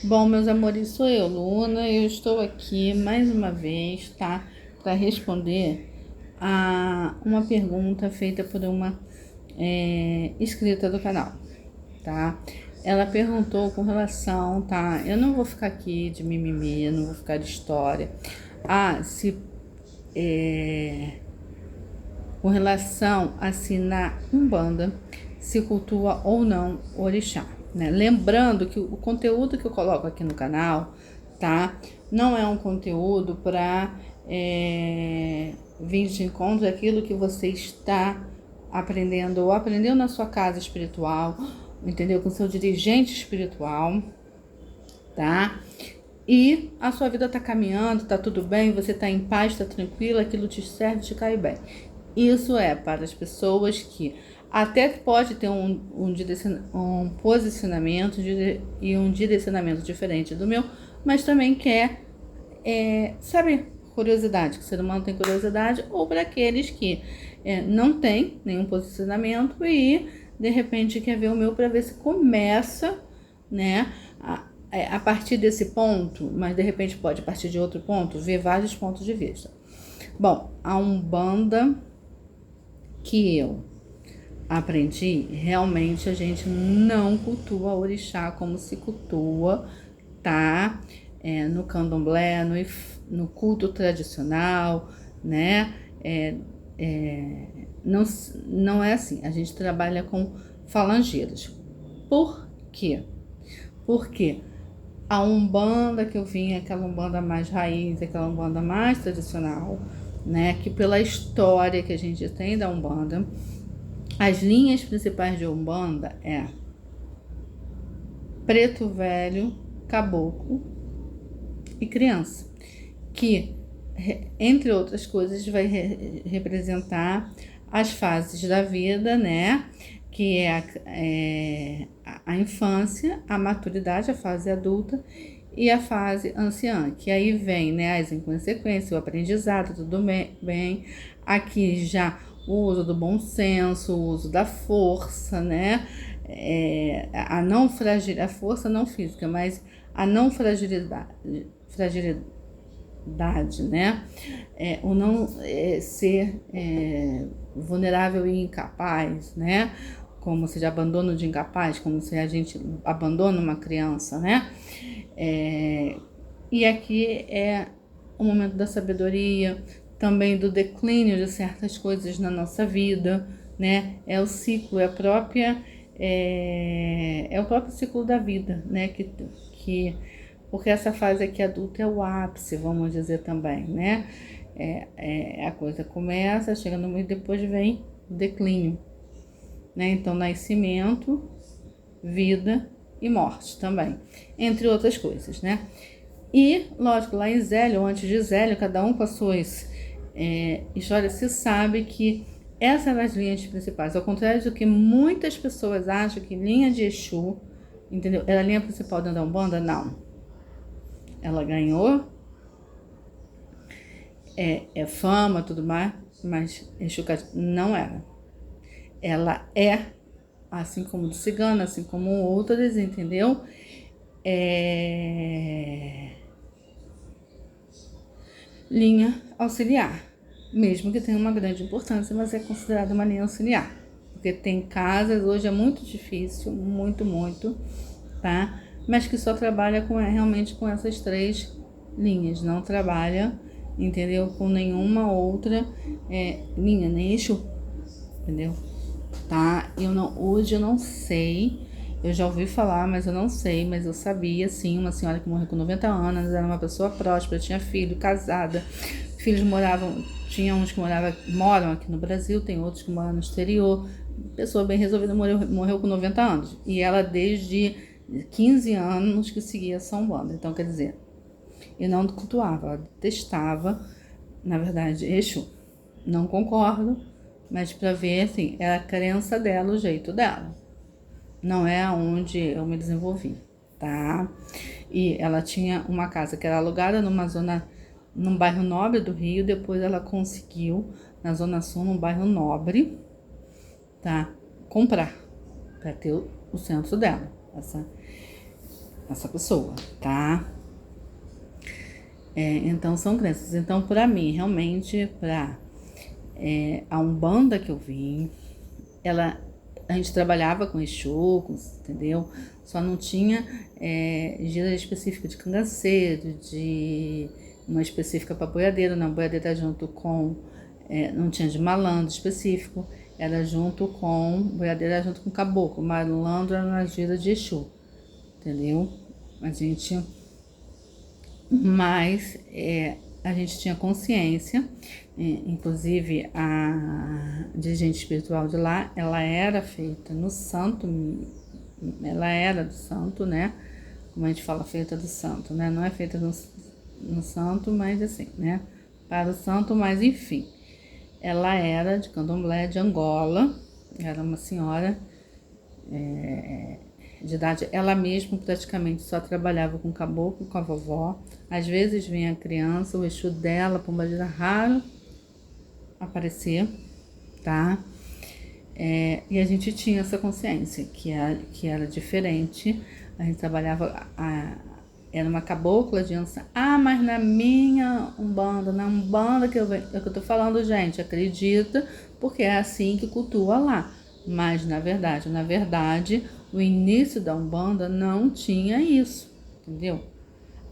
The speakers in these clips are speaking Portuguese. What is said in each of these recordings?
Bom, meus amores, sou eu, Luna, e eu estou aqui mais uma vez, tá? Para responder a uma pergunta feita por uma inscrita do canal, tá? Ela perguntou com relação, tá? Eu não vou ficar aqui de mimimi, eu não vou ficar de história. Se com relação a se na Umbanda se cultua ou não o orixá, né? Lembrando que o conteúdo que eu coloco aqui no canal, tá? Não é um conteúdo para vir de encontro àquilo que você está aprendendo ou aprendeu na sua casa espiritual, entendeu? Com seu dirigente espiritual, tá? E a sua vida tá caminhando, tá tudo bem, você tá em paz, tá tranquila, aquilo te serve, te cai bem. Isso é para as pessoas que até pode ter um posicionamento e um direcionamento diferente do meu, mas também quer saber, curiosidade, que o ser humano tem curiosidade, ou para aqueles que não tem nenhum posicionamento e de repente quer ver o meu para ver se começa, né, a partir desse ponto, mas de repente pode partir de outro ponto, ver vários pontos de vista. Bom, a Umbanda que eu aprendi, realmente a gente não cultua orixá como se cultua, tá? No candomblé, no culto tradicional, né? Não, não é assim. A gente trabalha com falangeiros. Por quê? Porque a Umbanda que eu vim, aquela Umbanda mais raiz, aquela Umbanda mais tradicional, né? Que pela história que a gente tem da Umbanda, as linhas principais de Umbanda é preto velho, caboclo e criança, que, entre outras coisas, vai representar as fases da vida, né? Que a infância, a maturidade, a fase adulta e a fase anciã, que aí vem, né, as inconsequências, o aprendizado, tudo bem. Aqui já o uso do bom senso, o uso da força, né? A não fragilidade, a força não física, mas a não fragilidade, né? O não ser vulnerável e incapaz, né? Como se de abandono de incapaz, como se a gente abandona uma criança, né? E aqui é o momento da sabedoria, também do declínio de certas coisas na nossa vida, né? É o ciclo, é o próprio ciclo da vida, né? Porque essa fase aqui adulta é o ápice, vamos dizer também, né? A coisa começa, chega no meio, depois vem o declínio, né? Então, nascimento, vida e morte também, entre outras coisas, né? E, lógico, lá em Zélio, ou antes de Zélio, cada um com as suas histórias, se sabe que essas são as linhas principais. Ao contrário do que muitas pessoas acham que linha de Exu, entendeu? Era a linha principal dentro da Umbanda? Não. Ela ganhou fama, tudo mais, mas Exu não era. Ela assim como do cigano, assim como outras, entendeu? Linha auxiliar, mesmo que tenha uma grande importância, mas é considerada uma linha auxiliar, porque tem casas, hoje é muito difícil, muito, tá? Mas que só trabalha realmente com essas três linhas, não trabalha, entendeu? Com nenhuma outra linha, nem Exu, entendeu? Tá? Hoje eu não sei, eu já ouvi falar, mas eu não sei, mas eu sabia, sim, uma senhora que morreu com 90 anos, era uma pessoa próspera, tinha filho, casada, filhos tinha uns que moram aqui no Brasil, tem outros que moram no exterior, pessoa bem resolvida, morreu com 90 anos, e ela desde 15 anos que seguia São Banda, então quer dizer, eu não cultuava, ela detestava, na verdade, Exu, não concordo, mas para ver, assim, é a crença dela, o jeito dela. Não é onde eu me desenvolvi, tá? E ela tinha uma casa que era alugada num bairro nobre do Rio, depois ela conseguiu, na Zona Sul, num bairro nobre, tá? Comprar, para ter o centro dela. essa pessoa, tá? Então são crenças. Então, para mim, realmente, a Umbanda que eu vim, a gente trabalhava com Exu, entendeu? Só não tinha gira específica de cangaceiro, de uma específica para boiadeiro, não, boiadeira junto com, não tinha de malandro específico, era junto com, boiadeira junto com caboclo, malandro era na gira de Exu, entendeu? A gente tinha consciência, inclusive a dirigente espiritual de lá, ela era feita no santo, ela era do santo, né? Como a gente fala, feita do santo, né? Não é feita no santo, mas assim, né? Para o santo, mas enfim. Ela era de Candomblé, de Angola, era uma senhora de idade. Ela mesma praticamente só trabalhava com caboclo, com a vovó. Às vezes vinha a criança, o Exu dela, pombagira, raro aparecer, tá? E a gente tinha essa consciência que era diferente. A gente trabalhava, era uma cabocla de ança. Mas na minha Umbanda, na Umbanda que eu venho, é o que eu tô falando, gente, acredita, porque é assim que cultua lá. Mas na verdade, o início da Umbanda não tinha isso, entendeu?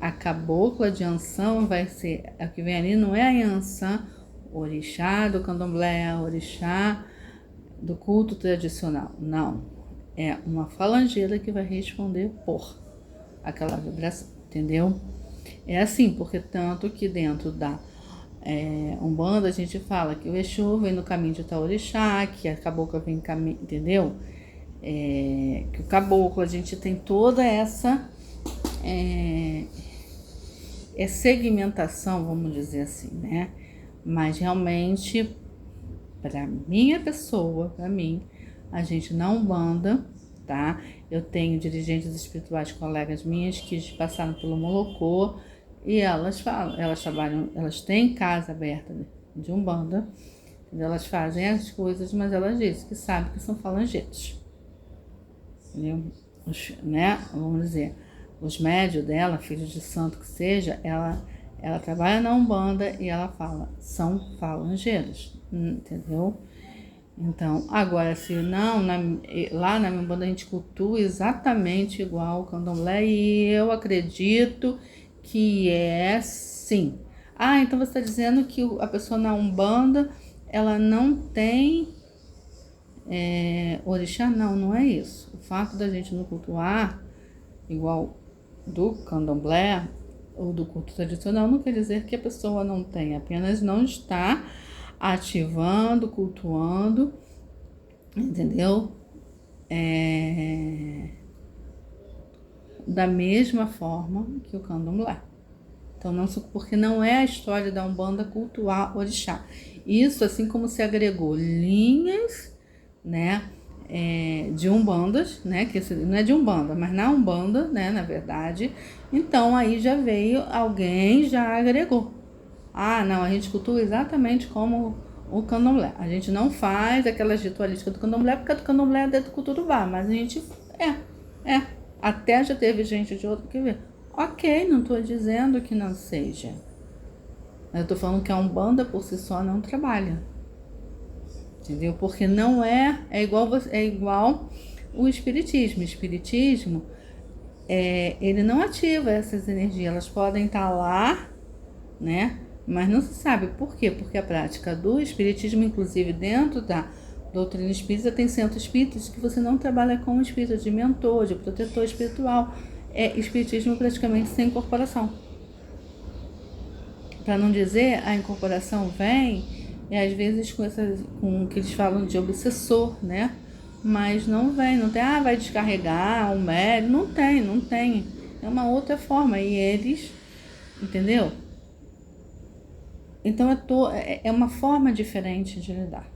A cabocla de Ançã vai ser, a que vem ali não é a Yansan, orixá do candomblé, orixá do culto tradicional, não. É uma falangeira que vai responder por aquela vibração, entendeu? É assim, porque tanto que dentro da Umbanda a gente fala que o Exu vem no caminho de tal orixá, que a cabocla vem no caminho, entendeu? Que o caboclo, a gente tem toda essa segmentação, vamos dizer assim, né? Mas realmente, para minha pessoa, para mim, a gente não Umbanda, tá? Eu tenho dirigentes espirituais, colegas minhas, que passaram pelo Molocô, e elas falam, elas trabalham, elas têm casa aberta de Umbanda, elas fazem as coisas, mas elas dizem que sabem que são falangeiros, entendeu? Né? Vamos dizer, os médios dela, filhos de santo que seja, ela trabalha na Umbanda e ela fala, são falangeiros, entendeu? Então, agora, se não, lá na minha Umbanda a gente cultua exatamente igual o candomblé e eu acredito que é sim. Então você está dizendo que a pessoa na Umbanda, ela não tem orixá? Não, não é isso. O fato da gente não cultuar igual do candomblé ou do culto tradicional não quer dizer que a pessoa não tem, apenas não está ativando, cultuando, entendeu? Da mesma forma que o candomblé. Então, não, porque não é a história da Umbanda cultuar orixá. Isso, assim como se agregou linhas, né, de Umbandas, né, que não é de Umbanda, mas na Umbanda, né, na verdade. Então, aí já veio, alguém já agregou. Não, a gente cultua exatamente como o candomblé. A gente não faz aquelas ritualísticas do candomblé, porque do candomblé é dentro do culturubá, mas a gente, até já teve gente de outro que vê. Ok, não estou dizendo que não seja. Eu estou falando que a Umbanda por si só não trabalha. Entendeu? Porque não é igual o Espiritismo. O Espiritismo, ele não ativa essas energias. Elas podem estar lá, né? Mas não se sabe por quê. Porque a prática do Espiritismo, inclusive dentro da doutrina espírita, tem centros espíritas que você não trabalha com o espírito de mentor, de protetor espiritual. É espiritismo praticamente sem incorporação. Para não dizer, a incorporação vem, e às vezes com o que eles falam de obsessor, né? Mas não vem, não tem, vai descarregar um médium, não tem. É uma outra forma, e eles, entendeu? Então é uma forma diferente de lidar.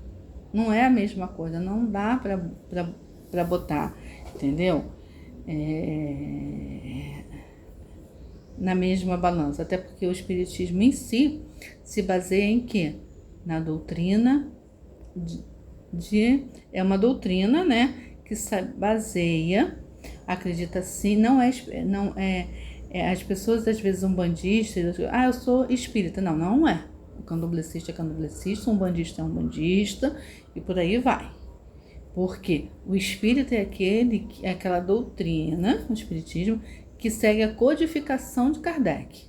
Não é a mesma coisa, não dá para botar, entendeu? Na mesma balança, até porque o espiritismo em si se baseia em quê? Na doutrina é uma doutrina, né, que se baseia acredita sim, não é, as pessoas às vezes umbandistas, eu sou espírita. Não, não é. O candomblessista é candomblessista, o umbandista é umbandista e por aí vai. Porque o espírita é aquela doutrina, o espiritismo, que segue a codificação de Kardec.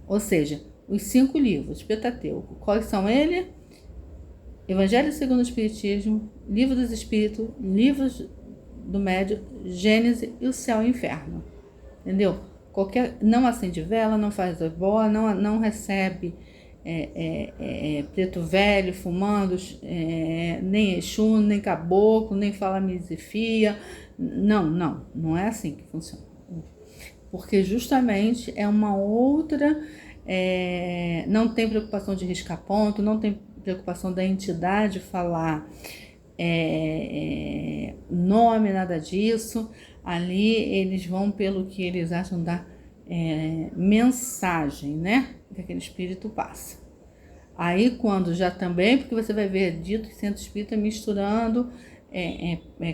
Ou seja, os 5 livros, Pentateuco. Quais são eles? Evangelho segundo o Espiritismo, Livro dos Espíritos, Livros do Médium, Gênesis e o Céu e o Inferno. Entendeu? Não acende vela, não faz obó, não recebe preto velho fumando, nem Exu, nem caboclo, nem fala misifia. Não é assim que funciona. Porque justamente é uma outra, não tem preocupação de riscar ponto, não tem preocupação da entidade falar nome, nada disso. Ali eles vão pelo que eles acham da mensagem, né? Que aquele espírito passa. Aí quando já também, porque você vai ver dito centro espírita misturando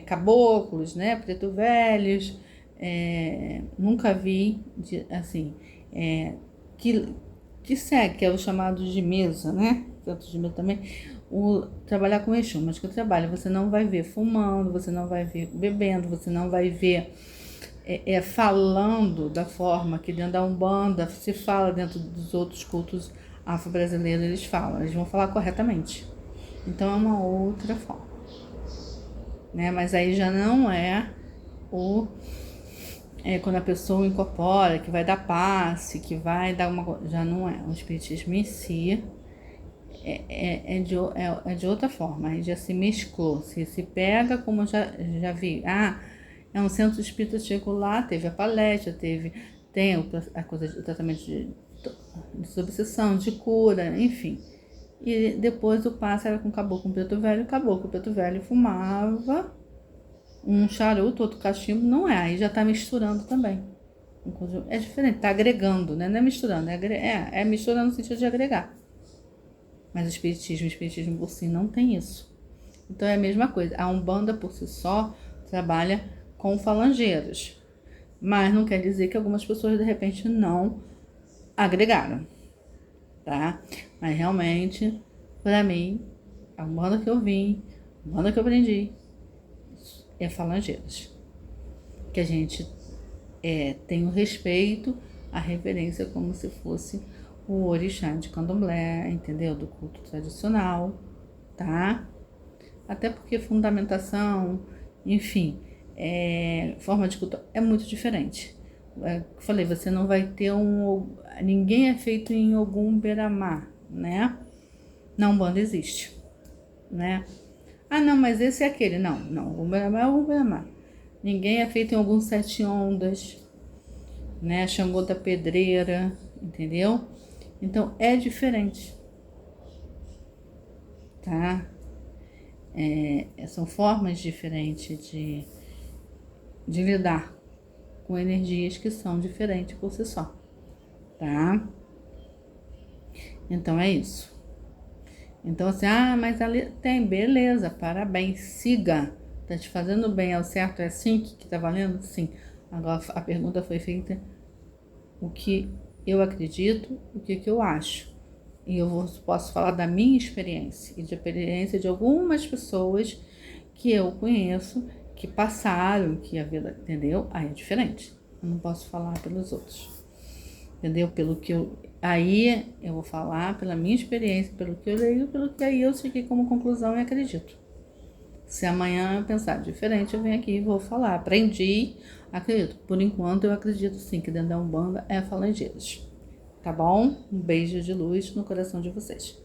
caboclos, né? Preto velhos. Nunca vi assim, que segue, que é o chamado de mesa, né? Centro de mesa também. Trabalhar com Exu, mas que eu trabalho, você não vai ver fumando, você não vai ver bebendo, você não vai ver falando da forma que dentro da Umbanda se fala, dentro dos outros cultos afro-brasileiros eles vão falar corretamente. Então é uma outra forma, né? Mas aí já não é quando a pessoa incorpora, que vai dar passe, que vai dar já não é. O espiritismo em si é de outra forma, aí já se mesclou, se pega, como eu já vi, é um centro espírita, chegou lá, teve a palestra, tem a coisa de tratamento de desobsessão, de cura, enfim. E depois o passe era com caboclo preto velho, o preto velho fumava um charuto, outro cachimbo, não é, aí já tá misturando também. É diferente, tá agregando, né? Não é misturando, é misturando no sentido de agregar. Mas o espiritismo por si não tem isso. Então é a mesma coisa. A Umbanda por si só trabalha com falangeiros. Mas não quer dizer que algumas pessoas de repente não agregaram. Tá? Mas realmente, para mim, a Umbanda que eu vim, a Umbanda que eu aprendi, é falangeiros. Que a gente tem o respeito, a reverência como se fosse o orixá de candomblé, entendeu? Do culto tradicional, tá? Até porque fundamentação, enfim, forma de culto é muito diferente. Falei, você não vai ter ninguém é feito em Ogum Beramá, né? Na Umbanda existe, né? Não, mas esse é aquele. Não, Ogum Beramá é Ogum Beramá. Ninguém é feito em algum 7 ondas, né? Xangô da Pedreira, entendeu? Então, é diferente, tá? São formas diferentes de lidar com energias que são diferentes por si só, tá? Então, é isso. Então, assim, mas ali tem, beleza, parabéns, siga. Tá te fazendo bem, é o certo, é assim que tá valendo? Sim. Agora, a pergunta foi feita, o que eu acredito, o que eu acho. E eu posso falar da minha experiência e de experiência de algumas pessoas que eu conheço, que passaram, que a vida, entendeu? Aí é diferente. Eu não posso falar pelos outros, entendeu? Aí eu vou falar pela minha experiência, pelo que eu leio, pelo que aí eu cheguei como conclusão e acredito. Se amanhã eu pensar diferente, eu venho aqui e vou falar. Aprendi, acredito. Por enquanto, eu acredito sim que dentro da Umbanda é falangeiros. Tá bom? Um beijo de luz no coração de vocês.